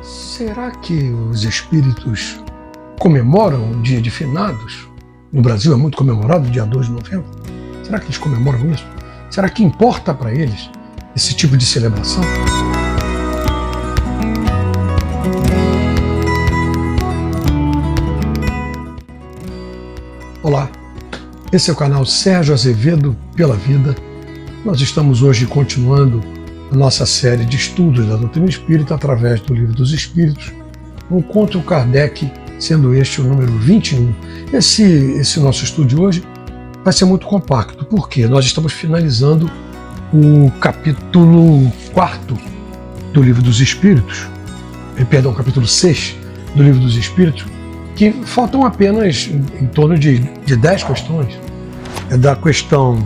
Será que os espíritos comemoram o dia de finados? No Brasil é muito comemorado o dia 2 de novembro. Será que eles comemoram isso? Será que importa para eles esse tipo de celebração? Olá, esse é o canal Sérgio Azevedo pela Vida. Nós estamos hoje continuando a nossa série de estudos da doutrina espírita através do Livro dos Espíritos, no Encontro Kardec, sendo este o número 21. Esse nosso estudo de hoje vai ser muito compacto, porque nós estamos finalizando o capítulo 4 do Livro dos Espíritos, capítulo 6 do Livro dos Espíritos, que faltam apenas em torno de 10 questões. É da questão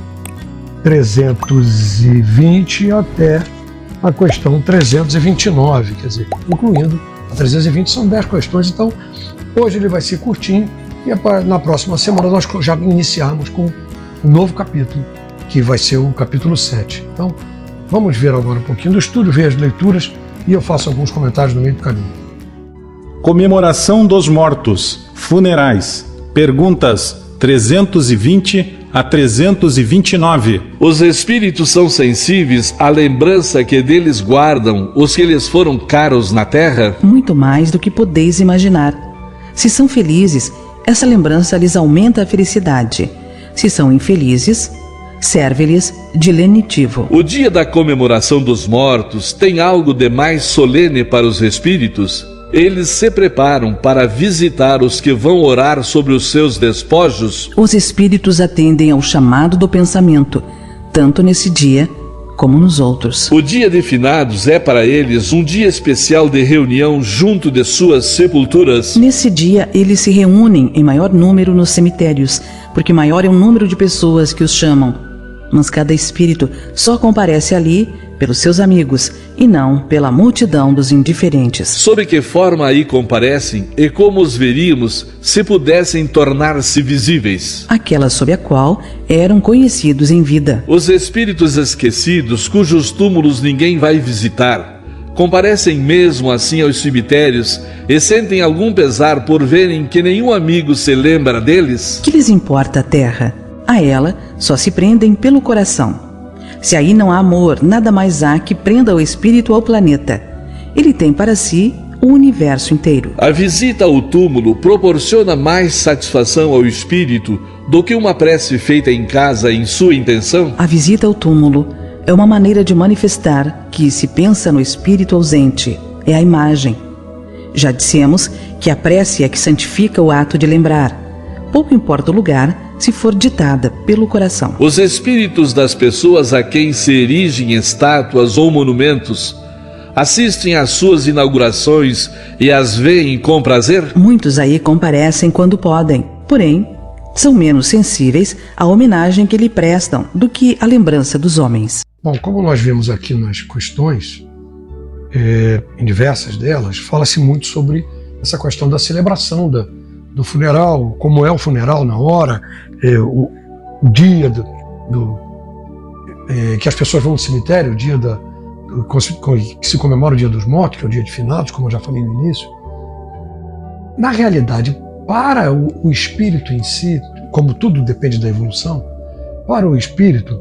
320 até a questão 329, quer dizer, incluindo a 320 são 10 questões, então hoje ele vai ser curtinho e na próxima semana nós já iniciarmos com um novo capítulo, que vai ser o capítulo 7. Então, vamos ver agora um pouquinho do estudo, ver as leituras e eu faço alguns comentários no meio do caminho. Comemoração dos mortos, funerais, perguntas 320 a 329. Os espíritos são sensíveis à lembrança que deles guardam os que lhes foram caros na terra? Muito mais do que podeis imaginar. Se são felizes, essa lembrança lhes aumenta a felicidade. Se são infelizes, serve-lhes de lenitivo. O dia da comemoração dos mortos tem algo de mais solene para os espíritos? Eles se preparam para visitar os que vão orar sobre os seus despojos? Os espíritos atendem ao chamado do pensamento, tanto nesse dia como nos outros. O dia de finados é para eles um dia especial de reunião junto de suas sepulturas? Nesse dia, eles se reúnem em maior número nos cemitérios, porque maior é o número de pessoas que os chamam. Mas cada espírito só comparece ali pelos seus amigos e não pela multidão dos indiferentes. Sob que forma aí comparecem e como os veríamos se pudessem tornar-se visíveis? Aquela sob a qual eram conhecidos em vida. Os espíritos esquecidos, cujos túmulos ninguém vai visitar, comparecem mesmo assim aos cemitérios e sentem algum pesar por verem que nenhum amigo se lembra deles? Que lhes importa a terra? A ela só se prendem pelo coração. Se aí não há amor, nada mais há que prenda o espírito ao planeta. Ele tem para si o universo inteiro. A visita ao túmulo proporciona mais satisfação ao espírito do que uma prece feita em casa em sua intenção? A visita ao túmulo é uma maneira de manifestar que se pensa no espírito ausente. É a imagem. Já dissemos que a prece é que santifica o ato de lembrar. Pouco importa o lugar, se for ditada pelo coração. Os espíritos das pessoas a quem se erigem estátuas ou monumentos assistem às suas inaugurações e as veem com prazer? Muitos aí comparecem quando podem, porém, são menos sensíveis à homenagem que lhe prestam do que à lembrança dos homens. Bom, como nós vimos aqui nas questões, em diversas delas, fala-se muito sobre essa questão da celebração do funeral, como é o funeral na hora, o dia que as pessoas vão ao cemitério, o dia que se comemora o Dia dos Mortos, que é o dia de finados, como eu já falei no início. Na realidade, para o espírito em si, como tudo depende da evolução, para o espírito,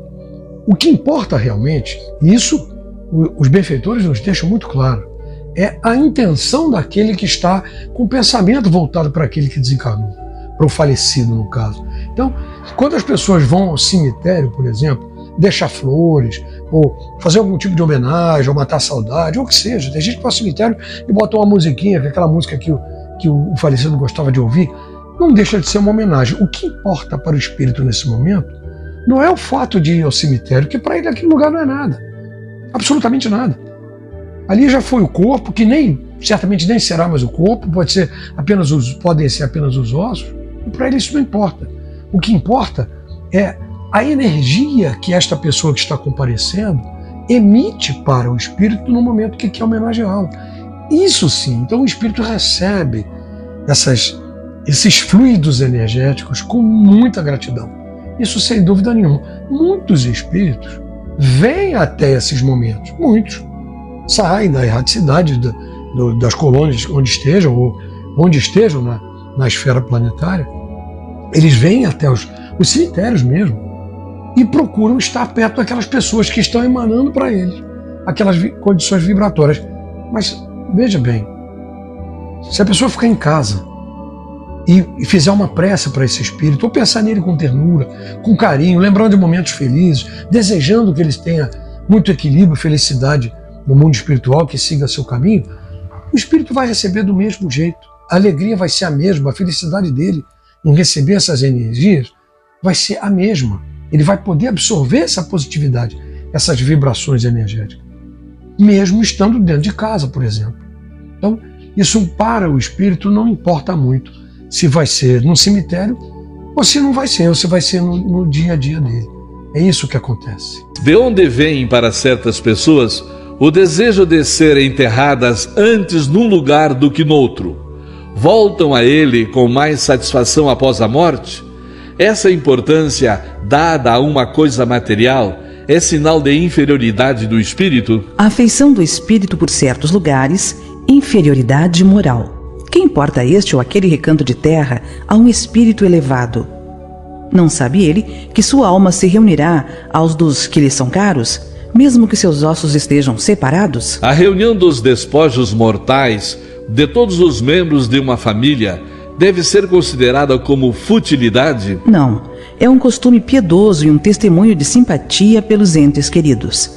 o que importa realmente, e isso os benfeitores nos deixam muito claro, é a intenção daquele que está com o pensamento voltado para aquele que desencarnou, para o falecido, no caso. Então, quando as pessoas vão ao cemitério, por exemplo, deixar flores, ou fazer algum tipo de homenagem, ou matar a saudade, ou o que seja, tem gente que vai ao cemitério e bota uma musiquinha, aquela música que o falecido gostava de ouvir, não deixa de ser uma homenagem. O que importa para o espírito nesse momento não é o fato de ir ao cemitério, que para ele aquele lugar não é nada, absolutamente nada. Ali já foi o corpo, que certamente nem será mais o corpo, podem ser apenas os ossos, e para ele isso não importa. O que importa é a energia que esta pessoa que está comparecendo emite para o espírito no momento que quer homenageá-lo. Isso sim, então o espírito recebe esses fluidos energéticos com muita gratidão. Isso sem dúvida nenhuma. Muitos espíritos vêm até esses momentos, muitos saem da erraticidade das colônias onde estejam, ou onde estejam na esfera planetária, eles vêm até os cemitérios mesmo e procuram estar perto daquelas pessoas que estão emanando para eles aquelas condições vibratórias. Mas veja bem, se a pessoa ficar em casa e fizer uma prece para esse espírito, ou pensar nele com ternura, com carinho, lembrando de momentos felizes, desejando que eles tenham muito equilíbrio, felicidade no mundo espiritual, que siga seu caminho, o espírito vai receber do mesmo jeito. A alegria vai ser a mesma, a felicidade dele em receber essas energias vai ser a mesma. Ele vai poder absorver essa positividade, essas vibrações energéticas, mesmo estando dentro de casa, por exemplo. Então, isso para o espírito não importa muito se vai ser no cemitério ou se não vai ser, ou se vai ser no dia a dia dele. É isso que acontece. De onde vem para certas pessoas o desejo de serem enterradas antes num lugar do que noutro? Voltam a ele com mais satisfação após a morte? Essa importância dada a uma coisa material é sinal de inferioridade do espírito? A afeição do espírito por certos lugares, inferioridade moral. Que importa este ou aquele recanto de terra a um espírito elevado? Não sabe ele que sua alma se reunirá aos dos que lhe são caros, mesmo que seus ossos estejam separados? A reunião dos despojos mortais de todos os membros de uma família deve ser considerada como futilidade? Não, é um costume piedoso e um testemunho de simpatia pelos entes queridos.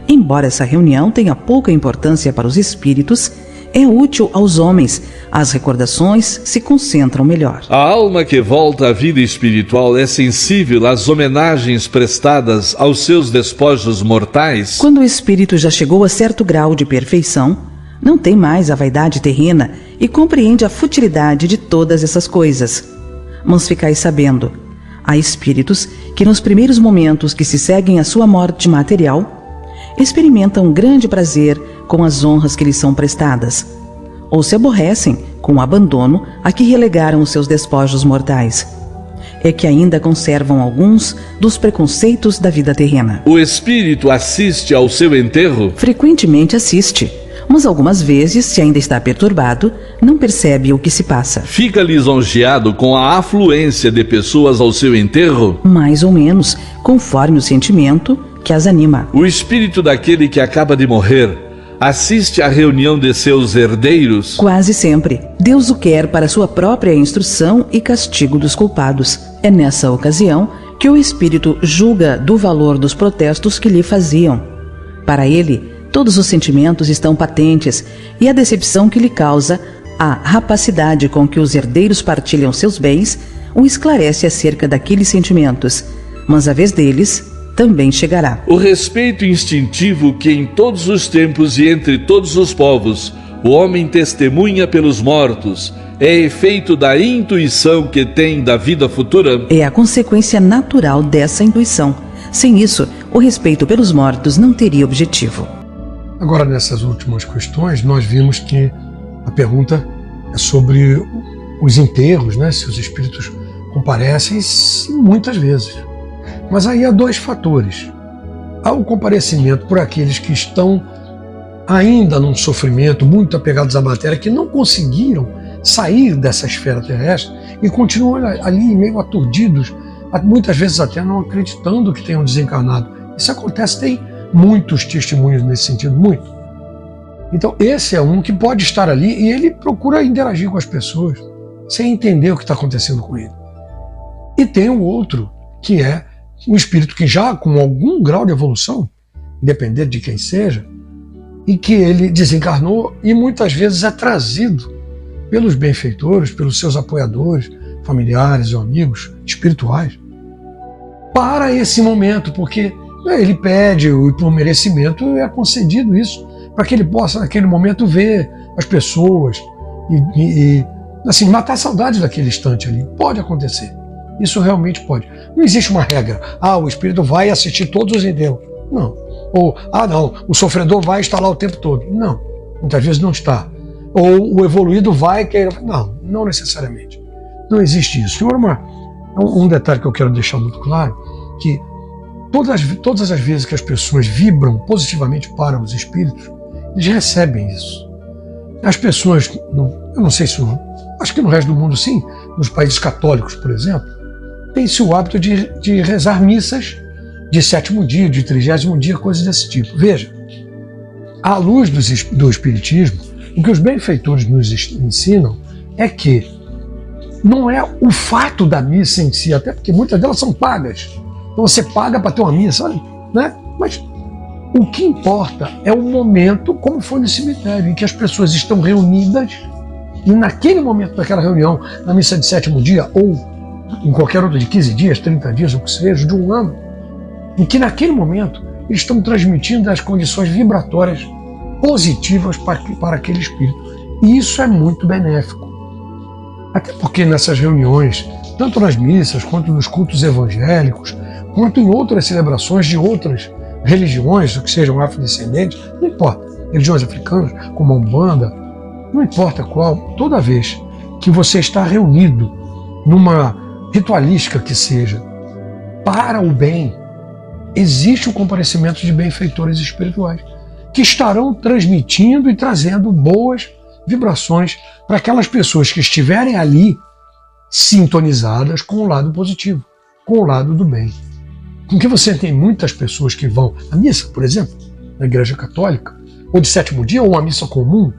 Embora essa reunião tenha pouca importância para os espíritos, é útil aos homens. As recordações se concentram melhor. A alma que volta à vida espiritual é sensível às homenagens prestadas aos seus despojos mortais? Quando o espírito já chegou a certo grau de perfeição, não tem mais a vaidade terrena e compreende a futilidade de todas essas coisas. Mas ficai sabendo, há espíritos que nos primeiros momentos que se seguem à sua morte material, experimentam grande prazer com as honras que lhes são prestadas, ou se aborrecem com o abandono a que relegaram os seus despojos mortais. É que ainda conservam alguns dos preconceitos da vida terrena. O espírito assiste ao seu enterro? Frequentemente assiste, mas algumas vezes, se ainda está perturbado, não percebe o que se passa. Fica lisonjeado com a afluência de pessoas ao seu enterro? Mais ou menos, conforme o sentimento que as anima. O espírito daquele que acaba de morrer assiste à reunião de seus herdeiros? Quase sempre. Deus o quer para sua própria instrução e castigo dos culpados. É nessa ocasião que o espírito julga do valor dos protestos que lhe faziam. Para ele, todos os sentimentos estão patentes e a decepção que lhe causa, a rapacidade com que os herdeiros partilham seus bens, o esclarece acerca daqueles sentimentos. Mas a vez deles também chegará. O respeito instintivo que em todos os tempos e entre todos os povos o homem testemunha pelos mortos é efeito da intuição que tem da vida futura? É a consequência natural dessa intuição. Sem isso, o respeito pelos mortos não teria objetivo. Agora, nessas últimas questões, nós vimos que a pergunta é sobre os enterros, né? Se os espíritos comparecem, sim, muitas vezes. Mas aí há dois fatores. Há o comparecimento por aqueles que estão ainda num sofrimento, muito apegados à matéria, que não conseguiram sair dessa esfera terrestre e continuam ali meio aturdidos, muitas vezes até não acreditando que tenham desencarnado. Isso acontece, tem muitos testemunhos nesse sentido, muito. Então esse é um que pode estar ali e ele procura interagir com as pessoas, sem entender o que está acontecendo com ele. E tem o outro, que é um espírito que já com algum grau de evolução, independente de quem seja, e que ele desencarnou e muitas vezes é trazido pelos benfeitores, pelos seus apoiadores, familiares ou amigos espirituais, para esse momento, porque ele pede e por merecimento é concedido isso, para que ele possa naquele momento ver as pessoas e assim, matar a saudade daquele instante ali. Pode acontecer. Isso realmente pode. Não existe uma regra. O espírito vai assistir todos os enterros. Não. Ou, não, o sofredor vai estar lá o tempo todo. Não. Muitas vezes não está. Ou o evoluído vai querer. Não, não necessariamente. Não existe isso. Um detalhe que eu quero deixar muito claro, que todas as vezes que as pessoas vibram positivamente para os espíritos, eles recebem isso. As pessoas, eu não sei se, acho que no resto do mundo sim, nos países católicos, por exemplo, tem-se o hábito de rezar missas de 7º dia, de 30º dia, coisas desse tipo. Veja, à luz do Espiritismo, o que os benfeitores nos ensinam é que não é o fato da missa em si, até porque muitas delas são pagas. Então você paga para ter uma missa, né? Mas o que importa é o momento, como foi no cemitério, em que as pessoas estão reunidas e naquele momento daquela reunião, na missa de 7º dia, ou em qualquer outra de 15 dias, 30 dias, o que seja, de um ano, em que naquele momento eles estão transmitindo as condições vibratórias positivas para aquele espírito. E isso é muito benéfico. Até porque nessas reuniões, tanto nas missas, quanto nos cultos evangélicos, quanto em outras celebrações de outras religiões, que sejam afrodescendentes, não importa, religiões africanas, como a Umbanda, não importa qual, toda vez que você está reunido numa ritualística que seja para o bem, existe o comparecimento de benfeitores espirituais que estarão transmitindo e trazendo boas vibrações para aquelas pessoas que estiverem ali sintonizadas com o lado positivo, com o lado do bem. Porque você tem muitas pessoas que vão à missa, por exemplo, na Igreja Católica, ou de 7º dia, ou uma missa comum,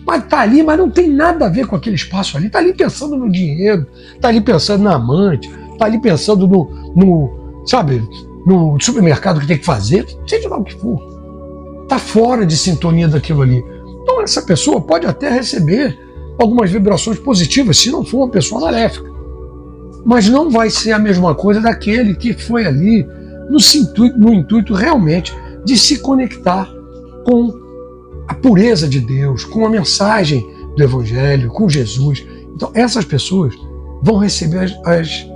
mas está ali, mas não tem nada a ver com aquele espaço ali, está ali pensando no dinheiro, está ali pensando na amante, está ali pensando no supermercado que tem que fazer, seja lá o que for. Está fora de sintonia daquilo ali. Então essa pessoa pode até receber algumas vibrações positivas, se não for uma pessoa maléfica. Mas não vai ser a mesma coisa daquele que foi ali no intuito realmente de se conectar com a pureza de Deus, com a mensagem do Evangelho, com Jesus. Então essas pessoas vão receber as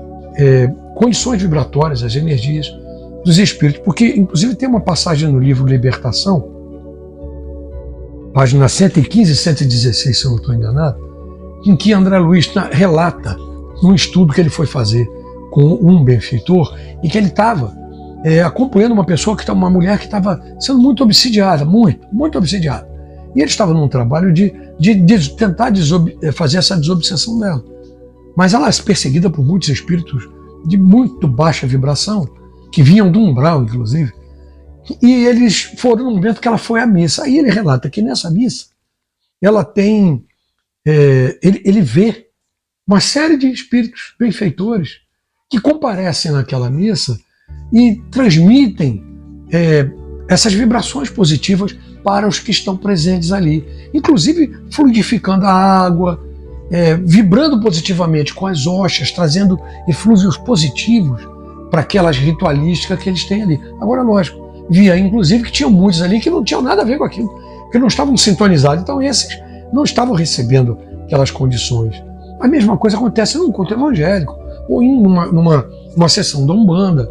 condições vibratórias, as energias dos espíritos, porque inclusive tem uma passagem no livro Libertação, página 115 e 116, se eu não estou enganado, em que André Luiz relata um estudo que ele foi fazer com um benfeitor e que ele estava acompanhando uma mulher que estava sendo muito obsidiada, muito obsidiada. E ele estava num trabalho de tentar fazer essa desobsessão dela. Mas ela é perseguida por muitos espíritos de muito baixa vibração, que vinham do umbral, inclusive. E eles foram no momento que ela foi à missa. Aí ele relata que nessa missa ela tem... ele vê uma série de espíritos benfeitores que comparecem naquela missa e transmitem essas vibrações positivas para os que estão presentes ali, inclusive fluidificando a água, vibrando positivamente com as hóstias, trazendo eflúvios positivos para aquelas ritualísticas que eles têm ali. Agora, lógico, via inclusive que tinham muitos ali que não tinham nada a ver com aquilo, que não estavam sintonizados, então esses não estavam recebendo aquelas condições. A mesma coisa acontece num culto evangélico, ou em uma sessão da Umbanda,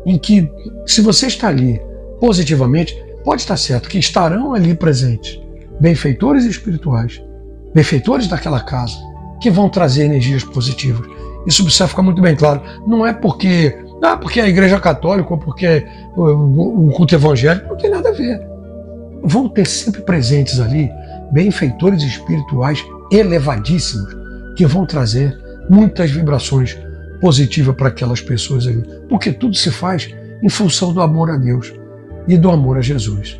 em que, se você está ali positivamente, pode estar certo que estarão ali presentes benfeitores espirituais, benfeitores daquela casa, que vão trazer energias positivas. Isso precisa ficar muito bem claro. Não é porque a Igreja Católica ou porque o culto evangélico, não tem nada a ver. Vão ter sempre presentes ali benfeitores espirituais elevadíssimos que vão trazer muitas vibrações positivas para aquelas pessoas ali. Porque tudo se faz em função do amor a Deus e do amor a Jesus.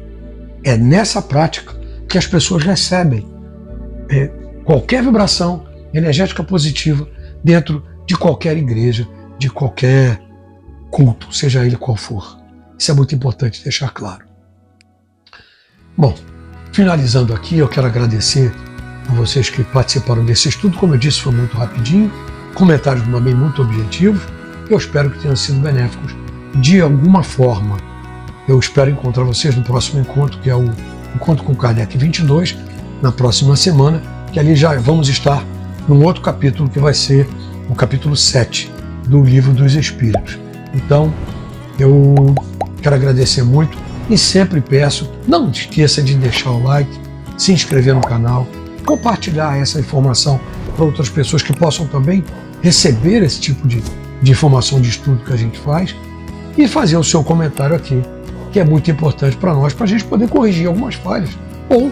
É nessa prática que as pessoas recebem qualquer vibração energética positiva dentro de qualquer igreja, de qualquer culto, seja ele qual for. Isso é muito importante deixar claro. Bom, finalizando aqui, eu quero agradecer a vocês que participaram desse estudo. Como eu disse, foi muito rapidinho, comentários também muito objetivos. Eu espero que tenham sido benéficos de alguma forma. Eu espero encontrar vocês no próximo encontro, que é o Encontro com Kardec 22, na próxima semana, que ali já vamos estar num outro capítulo, que vai ser o capítulo 7 do Livro dos Espíritos. Então, eu quero agradecer muito e sempre peço, não esqueça de deixar o like, se inscrever no canal, compartilhar essa informação para outras pessoas que possam também receber esse tipo de informação de estudo que a gente faz e fazer o seu comentário aqui, que é muito importante para nós, para a gente poder corrigir algumas falhas ou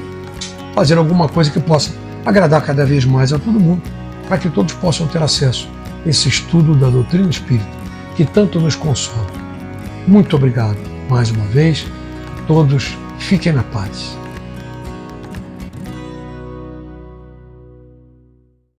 fazer alguma coisa que possa agradar cada vez mais a todo mundo, para que todos possam ter acesso a esse estudo da doutrina espírita, que tanto nos consola. Muito obrigado mais uma vez. Todos fiquem na paz.